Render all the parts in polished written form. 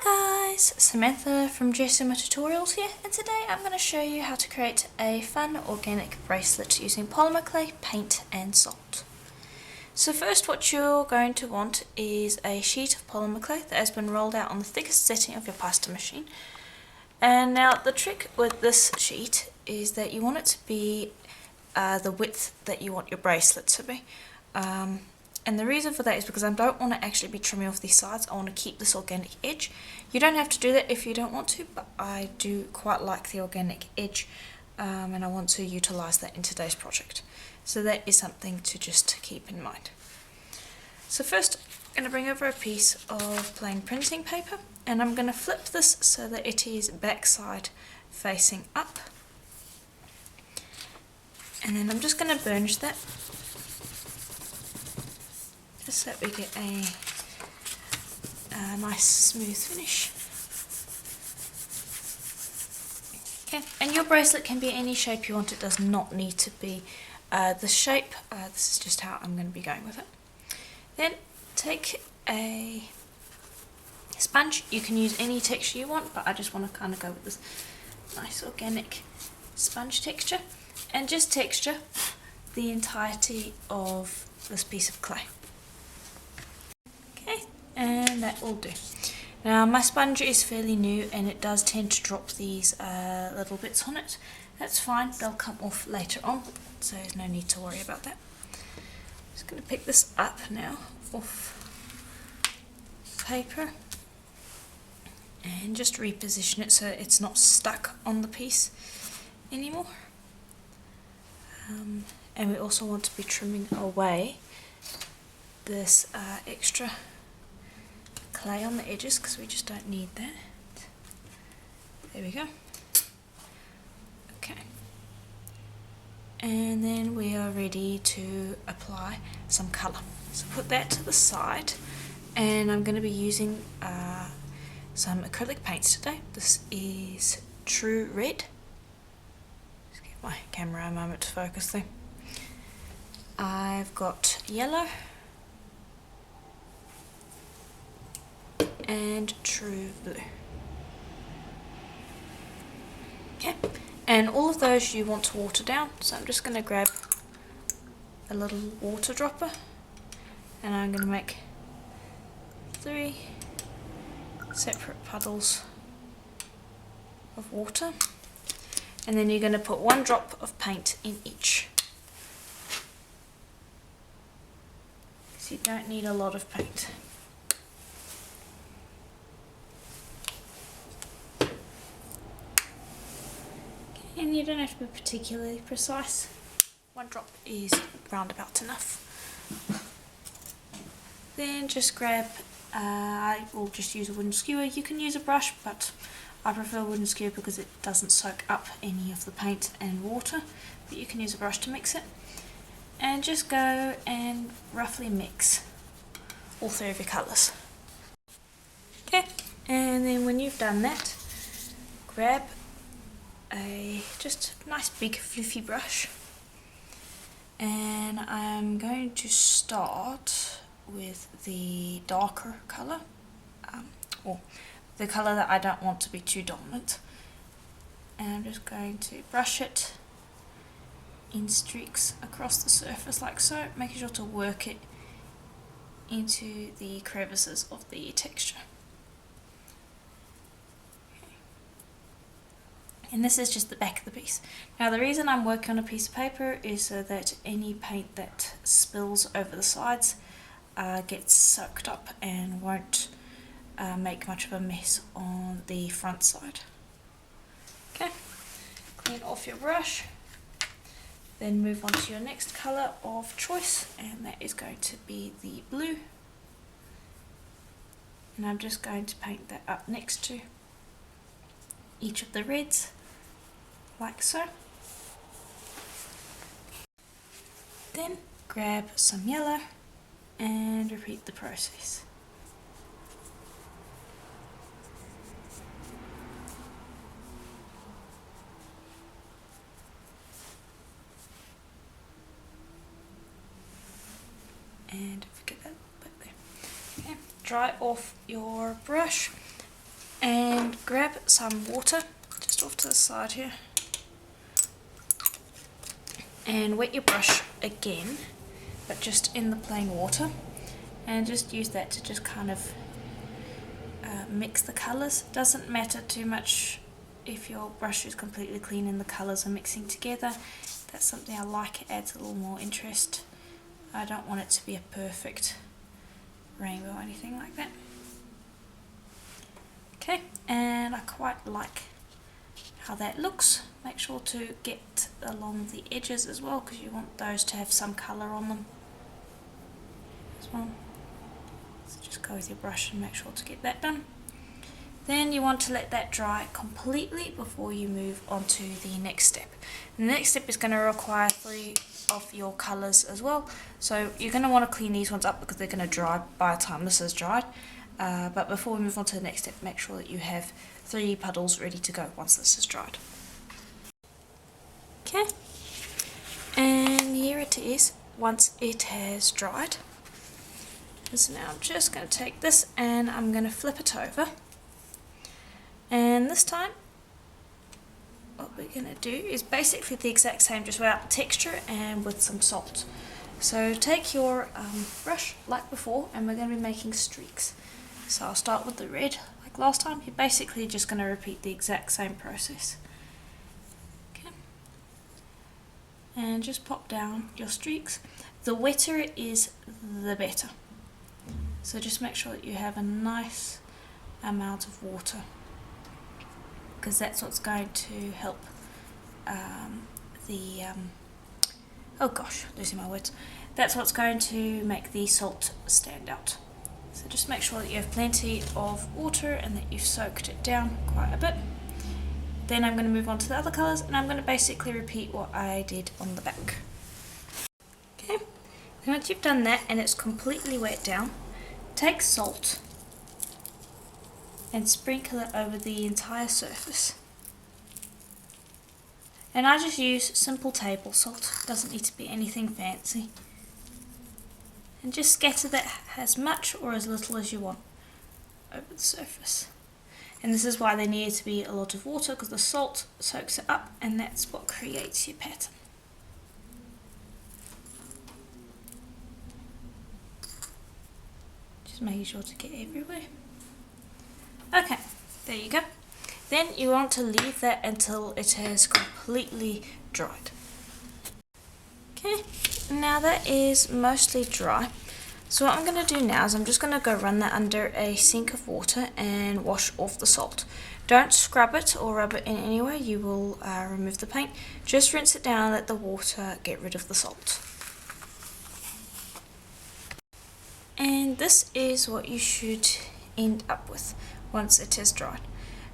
Hi guys, Samantha from GSMA Tutorials here, and today I'm going to show you how to create a fun organic bracelet using polymer clay, paint and salt. So first what you're going to want is a sheet of polymer clay that has been rolled out on the thickest setting of your pasta machine. And now the trick with this sheet is that you want it to be the width that you want your bracelet to be. And the reason for that is because I don't want to actually be trimming off these sides. I want to keep this organic edge. You don't have to do that if you don't want to, but I do quite like the organic edge, and I want to utilise that in today's project. So that is something to just keep in mind. So first I'm going to bring over a piece of plain printing paper, and I'm going to flip this so that it is backside facing up. And then I'm just going to burnish that, just so that we get a nice smooth finish. Okay, and your bracelet can be any shape you want. It does not need to be this shape. This is just how I'm going to be going with it. Then take a sponge. You can use any texture you want, but I just want to kind of go with this nice organic sponge texture, and just texture the entirety of this piece of clay. Okay, and that will do. Now my sponge is fairly new and it does tend to drop these little bits on it. That's fine, they'll come off later on, so there's no need to worry about that. I'm just going to pick this up now off paper and just reposition it so it's not stuck on the piece anymore. And we also want to be trimming away this extra clay on the edges because we just don't need that. There we go. Okay. And then we are ready to apply some colour. So put that to the side, and I'm going to be using some acrylic paints today. This is True Red. Just give my camera a moment to focus there. I've got yellow and True Blue. Okay, and all of those you want to water down, so I'm just going to grab a little water dropper and I'm going to make 3 separate puddles of water, and then you're going to put 1 drop of paint in each. So you don't need a lot of paint. And you don't have to be particularly precise. 1 drop is roundabout enough. Then just grab, I will just use a wooden skewer. You can use a brush, but I prefer a wooden skewer because it doesn't soak up any of the paint and water. But you can use a brush to mix it. And just go and roughly mix all 3 of your colours. Okay, and then when you've done that, grab a just nice big fluffy brush, and I'm going to start with the darker colour, or the colour that I don't want to be too dominant, and I'm just going to brush it in streaks across the surface like so, making sure to work it into the crevices of the texture. And this is just the back of the piece. Now the reason I'm working on a piece of paper is so that any paint that spills over the sides gets soaked up and won't make much of a mess on the front side. Okay, clean off your brush, then move on to your next colour of choice, and that is going to be the blue. And I'm just going to paint that up next to each of the reds, like so. Then grab some yellow and repeat the process. And forget that bit there. Okay, dry off your brush. And grab some water just off to the side here and wet your brush again, but just in the plain water, and just use that to just kind of mix the colours. Doesn't matter too much if your brush is completely clean and the colours are mixing together. That's something I like, it adds a little more interest. I don't want it to be a perfect rainbow or anything like that. Okay, and I quite like how that looks. Make sure to get along the edges as well, because you want those to have some colour on them as well. So just go with your brush and make sure to get that done. Then you want to let that dry completely before you move on to the next step. The next step is going to require 3 of your colours as well. So you're going to want to clean these ones up because they're going to dry by the time this is dried. But before we move on to the next step, make sure that you have 3 puddles ready to go once this is dried. Okay, and here it is once it has dried. So now I'm just going to take this and I'm going to flip it over. And this time, what we're going to do is basically the exact same, just without texture and with some salt. So take your brush like before, and we're going to be making streaks. So I'll start with the red like last time. You're basically just going to repeat the exact same process. Okay. And just pop down your streaks. The wetter it is, the better. So just make sure that you have a nice amount of water, because that's what's going to help oh gosh, losing my words. That's what's going to make the salt stand out. So just make sure that you have plenty of water and that you've soaked it down quite a bit. Then I'm going to move on to the other colours, and I'm going to basically repeat what I did on the back. Okay, then once you've done that and it's completely wet down, take salt and sprinkle it over the entire surface. And I just use simple table salt, doesn't need to be anything fancy. And just scatter that as much or as little as you want over the surface. And this is why there needs to be a lot of water, because the salt soaks it up and that's what creates your pattern. Just making sure to get everywhere. Okay, there you go. Then you want to leave that until it has completely dried. Okay, now that is mostly dry. So what I'm going to do now is I'm just going to go run that under a sink of water and wash off the salt. Don't scrub it or rub it in any way, you will remove the paint. Just rinse it down and let the water get rid of the salt. And this is what you should end up with once it is dried.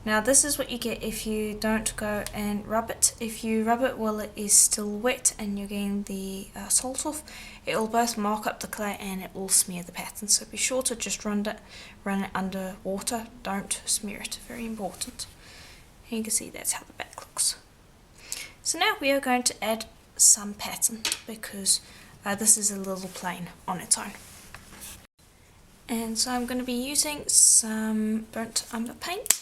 Now this is what you get if you don't go and rub it. If you rub it while it is still wet and you're getting the salt off, it will both mark up the clay and it will smear the pattern. So be sure to just run it under water, don't smear it, very important. And you can see that's how the back looks. So now we are going to add some pattern, because this is a little plain on its own. And so I'm going to be using some burnt umber paint.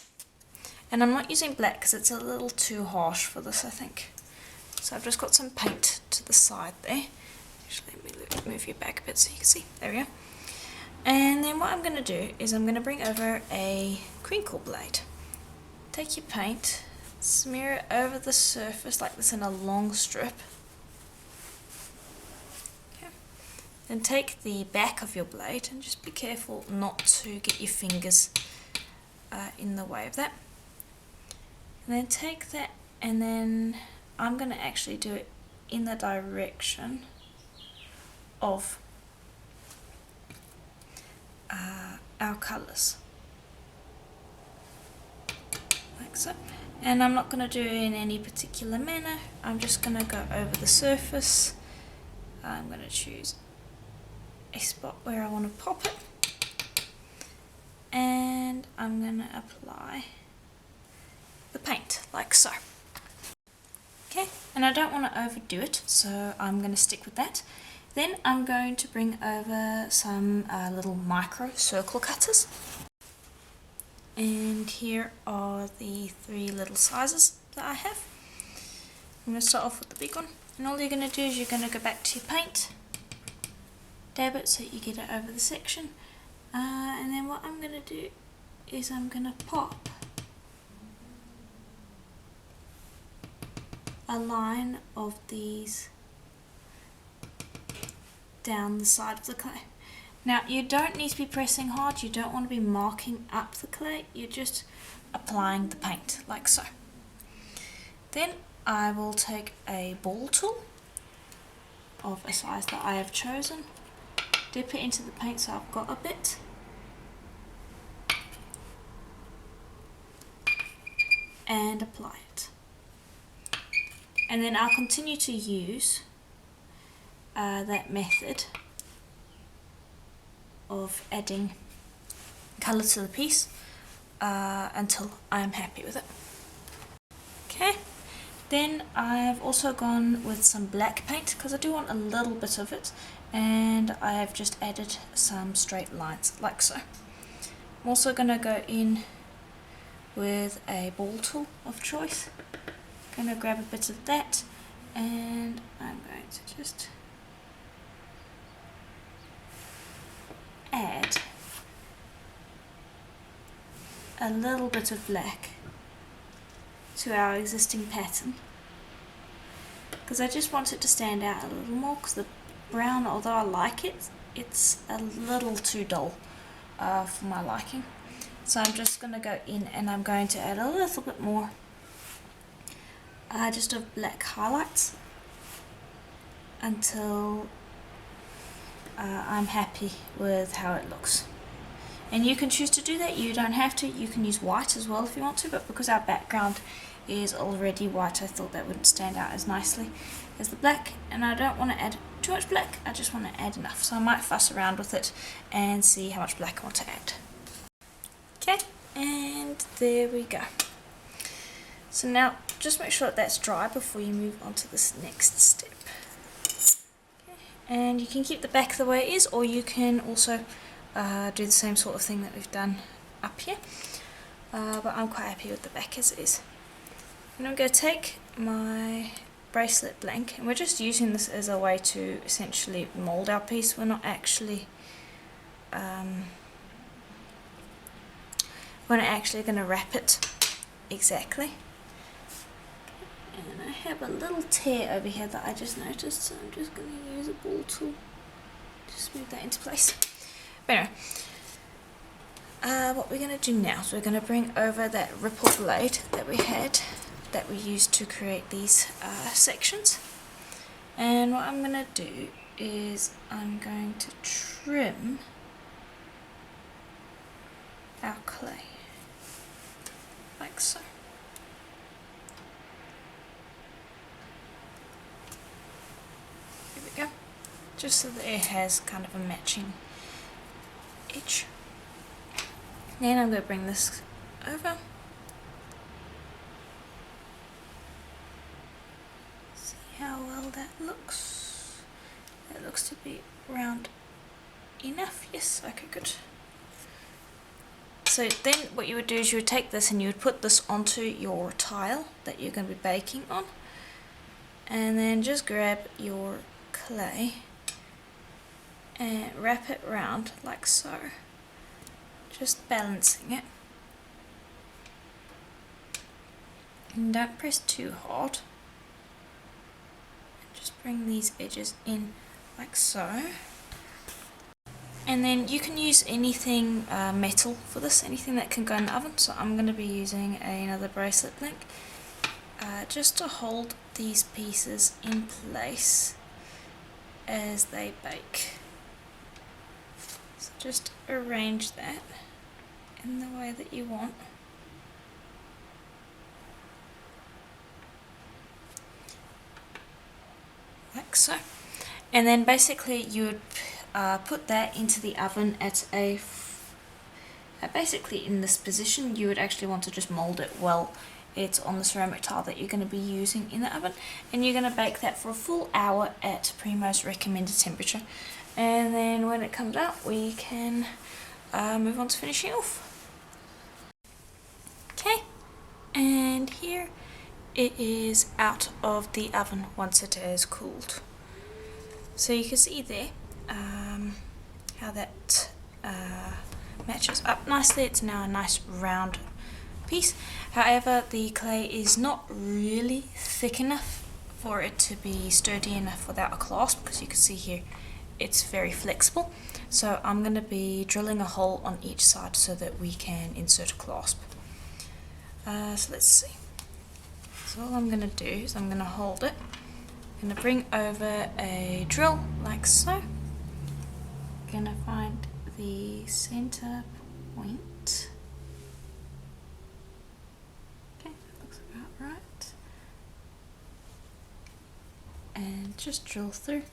And I'm not using black because it's a little too harsh for this, I think. So I've just got some paint to the side there. Actually, let me move you back a bit so you can see. There we go. And then what I'm going to do is I'm going to bring over a crinkle blade. Take your paint, smear it over the surface like this in a long strip. Okay. Then take the back of your blade and just be careful not to get your fingers in the way of that. And then take that, and then I'm going to actually do it in the direction of our colours, like so. And I'm not going to do it in any particular manner, I'm just going to go over the surface. I'm going to choose a spot where I want to pop it, and I'm going to apply the paint like so. Okay, and I don't want to overdo it, so I'm going to stick with that. Then I'm going to bring over some little micro circle cutters. And here are the 3 little sizes that I have. I'm going to start off with the big one, and all you're going to do is you're going to go back to your paint, dab it so you get it over the section, and then what I'm going to do is I'm going to pop a line of these down the side of the clay. Now you don't need to be pressing hard, you don't want to be marking up the clay, you're just applying the paint like so. Then I will take a ball tool of a size that I have chosen, dip it into the paint so I've got a bit, and apply it. And then I'll continue to use that method of adding colour to the piece until I'm happy with it. Okay, then I've also gone with some black paint because I do want a little bit of it, and I have just added some straight lines like so. I'm also going to go in with a ball tool of choice. I'm going to grab a bit of that, and I'm going to just add a little bit of black to our existing pattern, because I just want it to stand out a little more, because the brown, although I like it, it's a little too dull for my liking. So I'm just going to go in and I'm going to add a little bit more just of black highlights until I'm happy with how it looks. And you can choose to do that, you don't have to, you can use white as well if you want to, but because our background is already white, I thought that wouldn't stand out as nicely as the black, and I don't want to add too much black, I just want to add enough, so I might fuss around with it and see how much black I want to add. Okay, and there we go. So now just make sure that that's dry before you move on to this next step. Okay. And you can keep the back the way it is, or you can also do the same sort of thing that we've done up here, but I'm quite happy with the back as it is. And I'm going to take my bracelet blank, and we're just using this as a way to essentially mould our piece. We're not actually going to wrap it exactly. And I have a little tear over here that I just noticed, so I'm just going to use a ball tool to smooth that into place. But anyway, what we're going to do now is we're going to bring over that ripple blade that we had, that we used to create these sections. And what I'm going to do is I'm going to trim our clay, like so. Here we go, just so that it has kind of a matching edge. Then I'm going to bring this over. See how well that looks. That looks to be round enough. Yes, okay, good. So then what you would do is you would take this and you would put this onto your tile that you're going to be baking on, and then just grab your clay and wrap it round like so, just balancing it, and don't press too hard, just bring these edges in like so. And then you can use anything metal for this, anything that can go in the oven. So I'm going to be using another bracelet blank just to hold these pieces in place as they bake. So just arrange that in the way that you want. Like so. And then basically you would put that into the oven at basically in this position. You would actually want to just mold it while it's on the ceramic tile that you're going to be using in the oven, and you're going to bake that for a full hour at Primo's recommended temperature. And then when it comes out, we can move on to finishing off. here, it is out of the oven once it is cooled. So you can see there how that matches up nicely. It's now a nice round piece. However, the clay is not really thick enough for it to be sturdy enough without a clasp, because you can see here it's very flexible. So I'm going to be drilling a hole on each side so that we can insert a clasp. So let's see. So all I'm going to do is I'm going to hold it. I'm going to bring over a drill like so. I'm going to find the center point. Okay, that looks about right. And just drill through.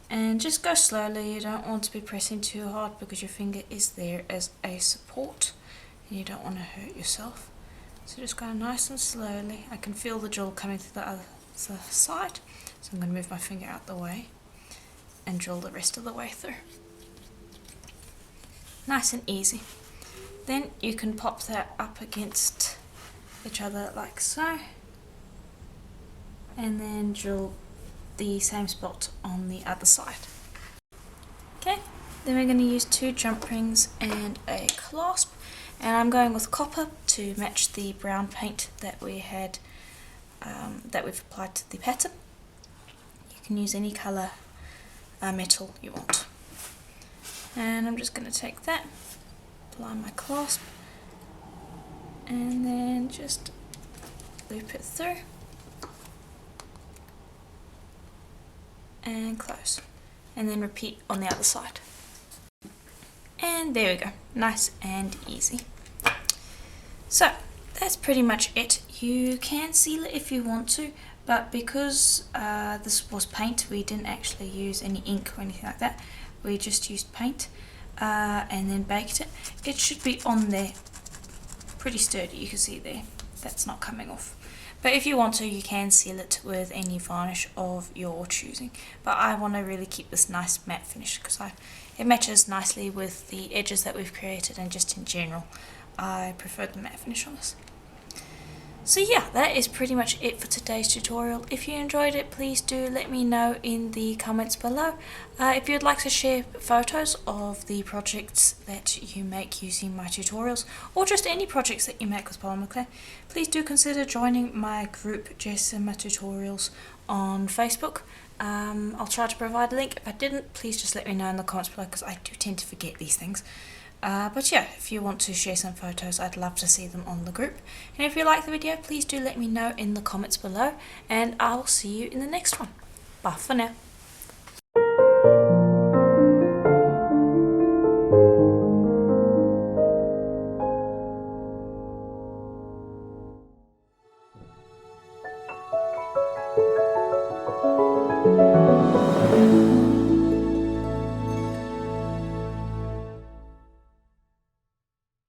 And just go slowly. You don't want to be pressing too hard because your finger is there as a support and you don't want to hurt yourself. So just go nice and slowly. I can feel the drill coming through the other side, so I'm going to move my finger out the way and drill the rest of the way through. Nice and easy. Then you can pop that up against each other like so, and then drill the same spot on the other side. Okay, then we're going to use 2 jump rings and a clasp, and I'm going with copper to match the brown paint that we had that we've applied to the pattern. You can use any colour metal you want. And I'm just going to take that, apply my clasp, and then just loop it through and close, and then repeat on the other side. And there we go, nice and easy. So that's pretty much it. You can seal it if you want to, but because this was paint, we didn't actually use any ink or anything like that. We just used paint and then baked it. It should be on there pretty sturdy. You can see there, that's not coming off. But if you want to, you can seal it with any varnish of your choosing. But I want to really keep this nice matte finish because it matches nicely with the edges that we've created, and just in general I prefer the matte finish on this. So yeah, that is pretty much it for today's tutorial. If you enjoyed it, please do let me know in the comments below. If you'd like to share photos of the projects that you make using my tutorials, or just any projects that you make with polymer clay, please do consider joining my group Jessima Tutorials on Facebook. I'll try to provide a link. If I didn't, please just let me know in the comments below because I do tend to forget these things. But yeah, if you want to share some photos, I'd love to see them on the group. And if you like the video, please do let me know in the comments below, and I'll see you in the next one. Bye for now.